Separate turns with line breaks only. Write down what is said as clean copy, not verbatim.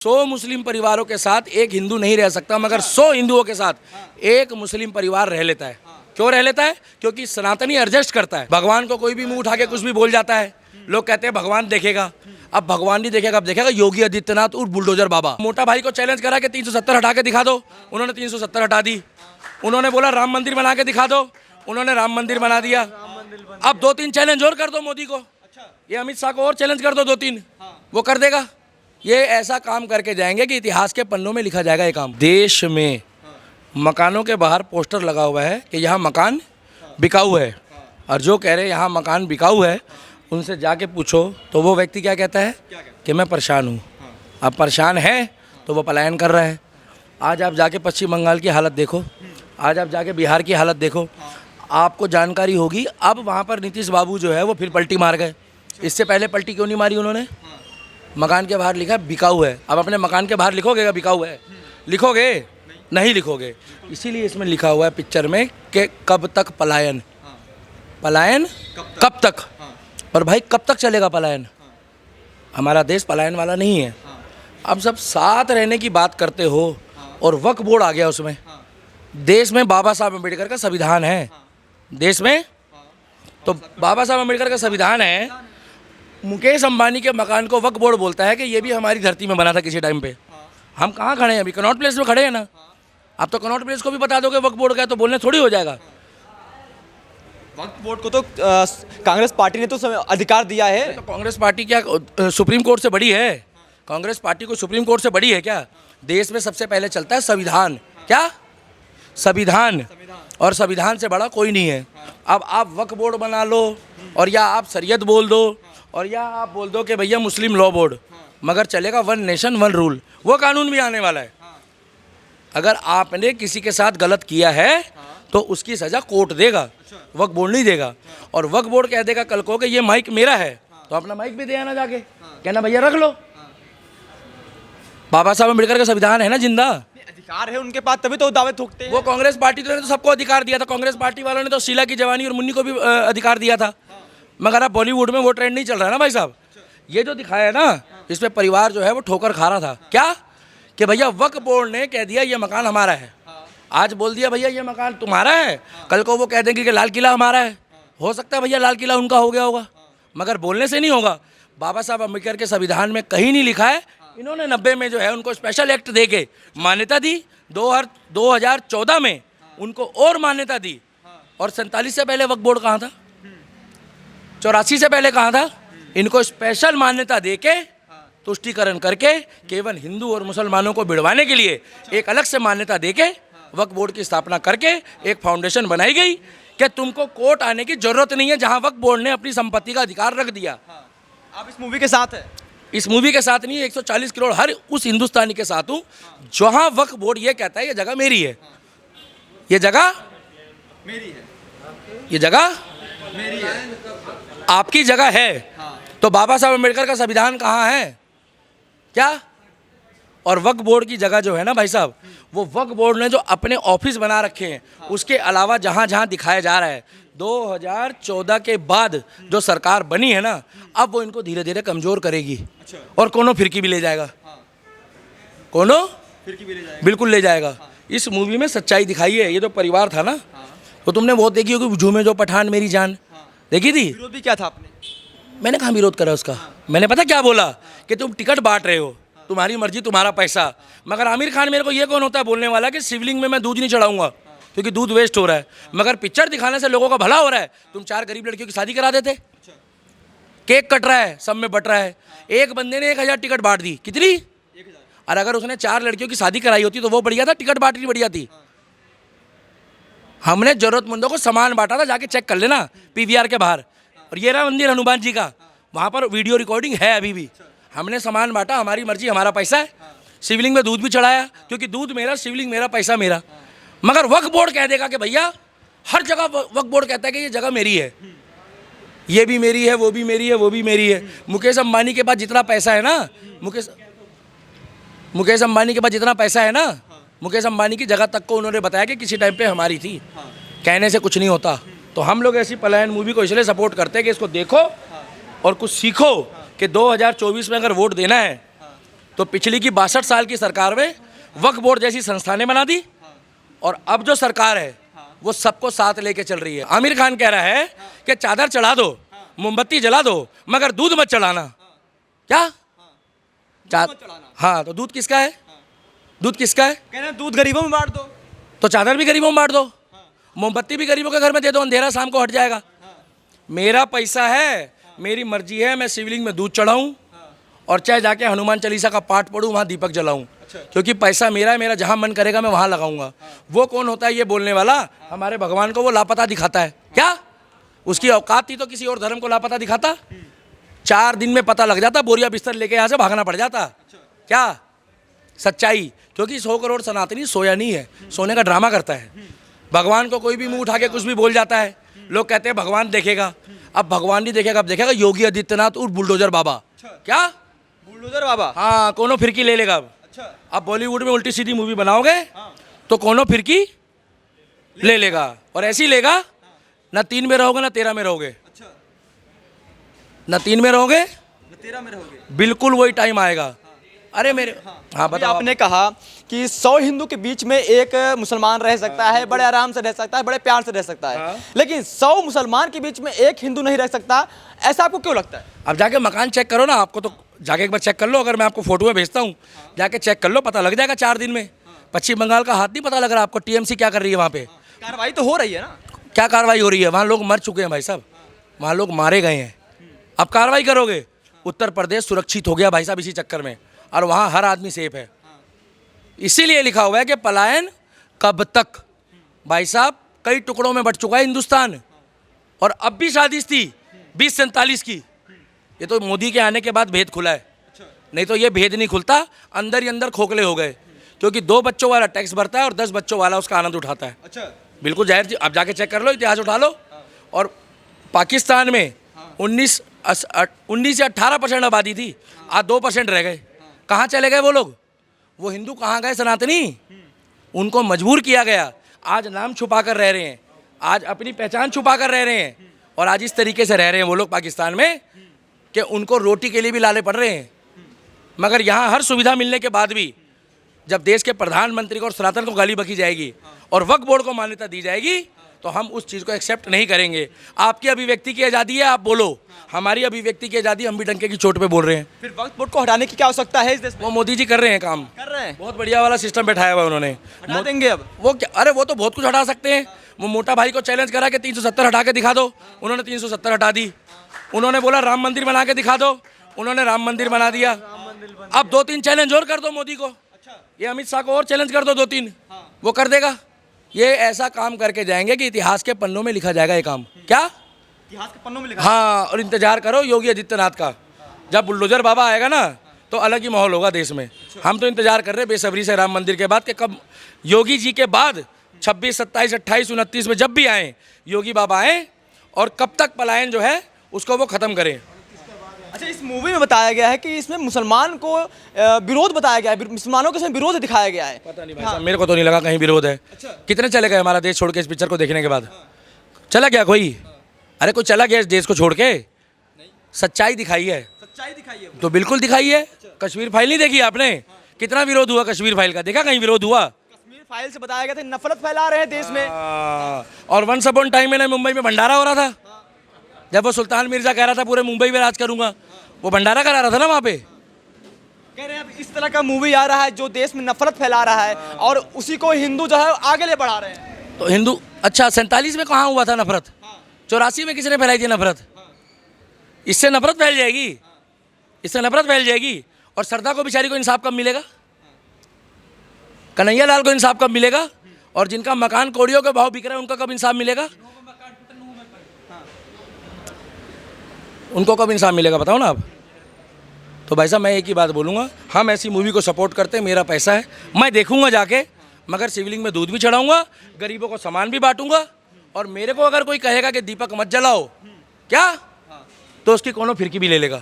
100 मुस्लिम परिवारों के साथ एक हिंदू नहीं रह सकता, मगर 100 हिंदुओं के साथ एक मुस्लिम परिवार रह लेता है। क्यों रह लेता है? क्योंकि सनातनी एडजस्ट करता है। भगवान को कोई भी मुंह उठा के कुछ भी बोल जाता है, लोग कहते हैं भगवान देखेगा। अब भगवान नहीं देखेगा, अब देखेगा योगी आदित्यनाथ और बुलडोजर बाबा। मोटा भाई को चैलेंज करा कि 370 हटा के दिखा दो, उन्होंने 370 हटा दी। उन्होंने बोला राम मंदिर बना के दिखा दो, उन्होंने राम मंदिर बना दिया। अब 2-3 चैलेंज और कर दो मोदी को, ये अमित शाह को और चैलेंज कर दो 2-3, वो कर देगा। ये ऐसा काम करके जाएंगे कि इतिहास के पन्नों में लिखा जाएगा ये काम। देश में मकानों के बाहर पोस्टर लगा हुआ है कि यहाँ मकान बिकाऊ है, और जो कह रहे हैं यहाँ मकान बिकाऊ है उनसे जाके पूछो तो वो व्यक्ति क्या कहता है कि मैं परेशान हूँ। अब परेशान है तो वो पलायन कर रहे हैं। आज आप जाके पश्चिम बंगाल की हालत देखो, आज आप जाके बिहार की हालत देखो, आपको जानकारी होगी। अब वहाँ पर नीतीश बाबू जो है वो फिर पलटी मार गए। इससे पहले पलटी क्यों नहीं मारी उन्होंने? मकान के बाहर लिखा बिकाऊ है। अब अपने मकान के बाहर लिखोगे बिकाऊ है? लिखोगे? नहीं लिखोगे। इसीलिए इसमें लिखा हुआ है पिक्चर में कि कब तक पलायन, पलायन कब तक। और भाई कब तक चलेगा पलायन? हमारा देश पलायन वाला नहीं है। अब सब साथ रहने की बात करते हो और वक्फ बोर्ड आ गया उसमें। देश में बाबा साहब अम्बेडकर का संविधान है, देश में तो बाबा साहब अम्बेडकर का संविधान है। मुकेश अंबानी के मकान को वक्फ बोर्ड बोलता है कि ये भी हमारी धरती में बना था किसी टाइम पे। हम कहाँ खड़े हैं अभी? कनॉट प्लेस में खड़े हैं ना। अब तो कनॉट प्लेस को भी बता दोगे वक्फ बोर्ड का है तो बोलने थोड़ी हो जाएगा।
वक्फ बोर्ड को तो कांग्रेस पार्टी ने तो अधिकार दिया है।
तो कांग्रेस पार्टी क्या सुप्रीम कोर्ट से बड़ी है? कांग्रेस पार्टी को सुप्रीम कोर्ट से बड़ी है क्या? देश में सबसे पहले चलता है संविधान। क्या? संविधान। और संविधान से बड़ा कोई नहीं है। अब आप वक्फ बोर्ड बना लो, और या आप शरीयत बोल दो, और या आप बोल दो कि भैया मुस्लिम लॉ बोर्ड, मगर चलेगा वन नेशन वन रूल। वो कानून भी आने वाला है। अगर आपने किसी के साथ गलत किया है तो उसकी सज़ा कोर्ट देगा, वक्फ बोर्ड नहीं देगा। और वक्फ बोर्ड कह देगा कल को कि ये माइक मेरा है, तो अपना माइक भी दे आना जाके, कहना भैया रख लो। बाबा साहब अम्बेडकर का संविधान है ना जिंदा,
अधिकार है उनके पास, तभी तो दावे ठोकते हैं।
वो कांग्रेस पार्टी ने तो सबको अधिकार दिया था। कांग्रेस पार्टी वालों ने तो शीला की जवानी और मुन्नी को भी अधिकार दिया था। मगर अब बॉलीवुड में वो ट्रेंड नहीं चल रहा है ना भाई साहब। ये जो दिखाया है ना, इसमें परिवार जो है वो ठोकर खा रहा था। क्या? कि भैया वक्फ बोर्ड ने कह दिया ये मकान हमारा है। आज बोल दिया भैया ये मकान तुम्हारा है, कल को वो कह देंगे कि लाल किला हमारा है। हो सकता है भैया लाल किला उनका हो गया होगा, मगर बोलने से नहीं होगा। बाबा साहब अम्बेडकर के संविधान में कहीं नहीं लिखा है। इन्होंने 90 में जो है उनको स्पेशल एक्ट दे के मान्यता दी। 2014 में उनको और मान्यता दी। और 47 से पहले वक्फ बोर्ड कहाँ था? 84 से पहले कहाँ था? इनको स्पेशल मान्यता देके तुष्टीकरण करके केवल हिंदू और मुसलमानों को भिड़वाने के लिए एक अलग से मान्यता देके वक्फ बोर्ड की स्थापना करके एक फाउंडेशन बनाई गई कि तुमको कोर्ट आने की जरूरत नहीं है, जहां वक्फ बोर्ड ने अपनी संपत्ति का अधिकार रख दिया।
आप इस मूवी के साथ है?
इस मूवी के साथ नहीं, 140 करोड़ हर उस हिंदुस्तानी के साथ हूँ जहां वक्फ बोर्ड ये कहता है ये जगह मेरी है, ये जगह
मेरी है,
ये जगह
मेरी है,
आपकी जगह है। तो बाबा साहब अम्बेडकर का संविधान कहाँ है? क्या? और वक्फ बोर्ड की जगह जो है ना भाई साहब, वो वक्फ बोर्ड ने जो अपने ऑफिस बना रखे हैं, उसके अलावा जहाँ जहाँ दिखाया जा रहा है 2014 के बाद जो सरकार बनी है ना, अब वो इनको धीरे धीरे कमज़ोर करेगी। और कोनो फिरकी भी ले जाएगा, कोनो
फिरकी भी ले जाएगा,
बिल्कुल ले जाएगा। इस मूवी में सच्चाई दिखाई है। ये जो परिवार था ना, तो तुमने बहुत देखी होगी, झूमे जो पठान मेरी जान, देखी थी?
विरोध भी क्या था आपने?
मैंने कहाँ विरोध करा उसका? मैंने पता क्या बोला कि तुम टिकट बांट रहे हो, तुम्हारी मर्जी तुम्हारा पैसा। मगर आमिर खान मेरे को ये कौन होता है बोलने वाला कि शिवलिंग में मैं दूध नहीं चढ़ाऊंगा क्योंकि दूध वेस्ट हो रहा है। मगर पिक्चर दिखाने से लोगों का भला हो रहा है। तुम 4 गरीब लड़कियों की शादी करा देते, केक कट रहा है, सब में बट रहा है। एक बंदे ने 1000 टिकट बांट दी, कितनी? 1000। और अगर उसने 4 लड़कियों की शादी कराई होती तो वो बढ़िया था, टिकट बांटनी बढ़िया थी। हमने जरूरतमंदों को सामान बांटा था, जाके चेक कर लेना PVR के बाहर। और ये रहा मंदिर हनुमान जी का, वहाँ पर वीडियो रिकॉर्डिंग है अभी भी। हमने सामान बांटा, हमारी मर्जी हमारा पैसा है। शिवलिंग में दूध भी चढ़ाया क्योंकि दूध मेरा, शिवलिंग मेरा, पैसा मेरा। मगर वक्फ बोर्ड कह देगा कि भैया हर जगह वक्फ बोर्ड कहता है कि ये जगह मेरी है, ये भी मेरी है, वो भी मेरी है, वो भी मेरी है। मुकेश अंबानी के पास जितना पैसा है ना, मुकेश अंबानी के पास जितना पैसा है ना, मुकेश अंबानी की जगह तक को उन्होंने बताया कि किसी टाइम पे हमारी थी। कहने से कुछ नहीं होता। तो हम लोग ऐसी पलायन मूवी को इसलिए सपोर्ट करते हैं कि इसको देखो और कुछ सीखो कि 2024 में अगर वोट देना है तो पिछली की 62 साल की सरकार में वक्फ बोर्ड जैसी संस्थानें बना दी, और अब जो सरकार है वो सबको साथ लेके चल रही है। आमिर खान कह रहा है कि चादर चढ़ा दो, मोमबत्ती जला दो, मगर दूध मत चढ़ाना। क्या हाँ, तो दूध किसका है? दूध किसका है?
कह रहे हैं दूध गरीबों में बांट दो,
तो चादर भी गरीबों में बांट दो, मोमबत्ती भी गरीबों के घर में दे दो, अंधेरा शाम को हट जाएगा। मेरा पैसा है, मेरी मर्जी है, मैं शिवलिंग में दूध चढ़ाऊं और चाहे जाके हनुमान चालीसा का पाठ पढ़ूं, वहाँ दीपक जलाऊं, क्योंकि पैसा मेरा है, मेरा जहाँ मन करेगा मैं वहाँ लगाऊंगा। वो कौन होता है ये बोलने वाला? हमारे भगवान को वो लापता दिखाता है क्या? उसकी औकात थी तो किसी और धर्म को लापता दिखाता? 4 दिन में पता लग जाता, बोरिया बिस्तर लेके यहाँ से भागना पड़ जाता। क्या सच्चाई? क्योंकि 100 करोड़ सनातनी सोया नहीं है, सोने का ड्रामा करता है। भगवान को कोई भी मुंह उठा के कुछ भी बोल जाता है, लोग कहते हैं भगवान देखेगा। अब भगवान नहीं देखेगा, अब देखेगा योगी आदित्यनाथ उर्फ बुलडोजर बाबा। क्या
बुलडोजर बाबा?
हाँ, कोनो फिरकी ले लेगा अब। अब बॉलीवुड में उल्टी सीधी मूवी बनाओगे तो कोनो फिरकी ले लेगा, और ऐसी लेगा ना 3 में रहोगे ना 13 में रहोगे, ना 3 में रहोगे
13 में रहोगे।
बिल्कुल वही टाइम आएगा। अरे मेरे हाँ
अभी
बताओ।
आपने कहा कि 100 हिंदू के बीच में एक मुसलमान रह सकता है, बड़े आराम से रह सकता है, बड़े प्यार से रह सकता है, लेकिन 100 मुसलमान के बीच में एक हिंदू नहीं रह सकता, ऐसा आपको क्यों लगता है?
अब जाके मकान चेक करो ना, आपको तो जाके एक बार चेक कर लो। अगर मैं आपको फोटो में भेजता हूँ, जाके चेक कर लो, पता लग जाएगा 4 दिन में। पश्चिम बंगाल का हाथ नहीं पता लग रहा आपको? टीएमसी क्या कर रही है वहाँ पे?
कार्रवाई तो हो रही है ना?
क्या कार्रवाई हो रही है? वहाँ लोग मर चुके हैं भाई साहब, वहाँ लोग मारे गए हैं। अब कार्रवाई करोगे? उत्तर प्रदेश सुरक्षित हो गया भाई साहब इसी चक्कर में, और वहाँ हर आदमी सेफ है। इसीलिए लिखा हुआ है कि पलायन कब तक। भाई साहब कई टुकड़ों में बट चुका है हिंदुस्तान, और अब भी साजिश थी 2047 की। ये तो मोदी के आने के बाद भेद खुला है, नहीं तो ये भेद नहीं खुलता। अंदर ही अंदर खोखले हो गए, क्योंकि 2 बच्चों वाला टैक्स भरता है और 10 बच्चों वाला उसका आनंद उठाता है। बिल्कुल जाहिर जी, आप जाके चेक कर लो, इतिहास उठा लो। और पाकिस्तान में 19 या 18% आबादी थी, आज 2% रह गए। कहाँ चले गए वो लोग? वो हिंदू कहाँ गए? सनातनी। उनको मजबूर किया गया, आज नाम छुपा कर रह रहे हैं, आज अपनी पहचान छुपा कर रह रहे हैं, और आज इस तरीके से रह रहे हैं वो लोग पाकिस्तान में कि उनको रोटी के लिए भी लाले पड़ रहे हैं। मगर यहाँ हर सुविधा मिलने के बाद भी जब देश के प्रधानमंत्री को और सनातन को गाली बकी जाएगी और वक्फ बोर्ड को मान्यता दी जाएगी, तो हम उस चीज़ को एक्सेप्ट नहीं करेंगे। आपकी अभिव्यक्ति की आज़ादी है, आप बोलो, हमारी अभिव्यक्ति की आज़ादी, हम भी डंके की चोट पे बोल रहे हैं।
फिर वक्फ बोर्ड को हटाने की क्या आवश्यकता है इस देश में?
वो मोदी जी कर रहे हैं काम,
कर रहे हैं,
बहुत बढ़िया वाला सिस्टम बैठाया हुआ उन्होंने।
हटा देंगे अब?
वो क्या, अरे वो तो बहुत कुछ हटा सकते हैं। वो मोटा भाई को चैलेंज करा कि 370 हटा के दिखा दो, उन्होंने 370 हटा दी। उन्होंने बोला राम मंदिर बना के दिखा दो, उन्होंने राम मंदिर बना दिया। अब 2-3 चैलेंज और कर दो मोदी को, ये अमित शाह को और चैलेंज कर दो 2-3, वो कर देगा। ये ऐसा काम करके जाएंगे कि इतिहास के पन्नों में लिखा जाएगा ये काम। क्या
इतिहास के पन्नों में लिखा?
हाँ, और इंतजार करो योगी आदित्यनाथ का, जब बुलडोजर बाबा आएगा ना तो अलग ही माहौल होगा देश में। हम तो इंतजार कर रहे हैं बेसब्री से राम मंदिर के बाद कि कब योगी जी के बाद 26, 27, 28, 29 में जब भी आए योगी बाबा आए, और कब तक पलायन जो है उसको वो ख़त्म करें।
अच्छा, इस मूवी में बताया गया है कि इसमें मुसलमान को विरोध बताया गया है, मुसलमानों के इसमें विरोध दिखाया गया है।
पता नहीं भाई साहब, मेरे को तो नहीं लगा कहीं विरोध है। कितने चले गए हमारा देश छोड़ के इस पिक्चर को देखने के बाद? चला गया कोई? अरे कोई चला गया इस देश को छोड़ के? सच्चाई दिखाई है,
सच्चाई दिखाई है
तो बिल्कुल दिखाई है। कश्मीर फाइल नहीं देखी आपने? कितना विरोध हुआ कश्मीर फाइल का, देखा कहीं विरोध हुआ?
कश्मीर फाइल से बताया गया था नफरत फैला रहे हैं देश में।
और वंस अपॉन टाइम में मुंबई में भंडारा हो रहा था, जब वो सुल्तान मिर्जा कह रहा था पूरे मुंबई में राज करूंगा, वो भंडारा करा रहा था ना वहाँ पे।
कह रहे हैं अब इस तरह का मूवी आ रहा है जो देश में नफरत फैला रहा है, और उसी को हिंदू जो है आगे ले बढ़ा रहे हैं।
तो हिंदू, अच्छा 47 में कहाँ हुआ था नफरत? 84 में किसने फैलाई थी नफरत? इससे नफरत फैल जाएगी, इससे नफरत फैल जाएगी। और सरदा को बेचारी को इंसाफ कब मिलेगा? कन्हैया लाल को इंसाफ कब मिलेगा? और जिनका मकान कौड़ियों के भाव बिक रहा है उनका कब इंसाफ मिलेगा? उनको कब इंसाफ मिलेगा बताओ ना आप। तो भाई साहब मैं एक ही बात बोलूँगा, हम ऐसी मूवी को सपोर्ट करते हैं, मेरा पैसा है, मैं देखूंगा जाके, मगर शिवलिंग में दूध भी चढ़ाऊंगा, गरीबों को सामान भी बांटूंगा। और मेरे को अगर कोई कहेगा कि दीपक मत जलाओ क्या, तो उसकी कोनो फिरकी भी ले लेगा।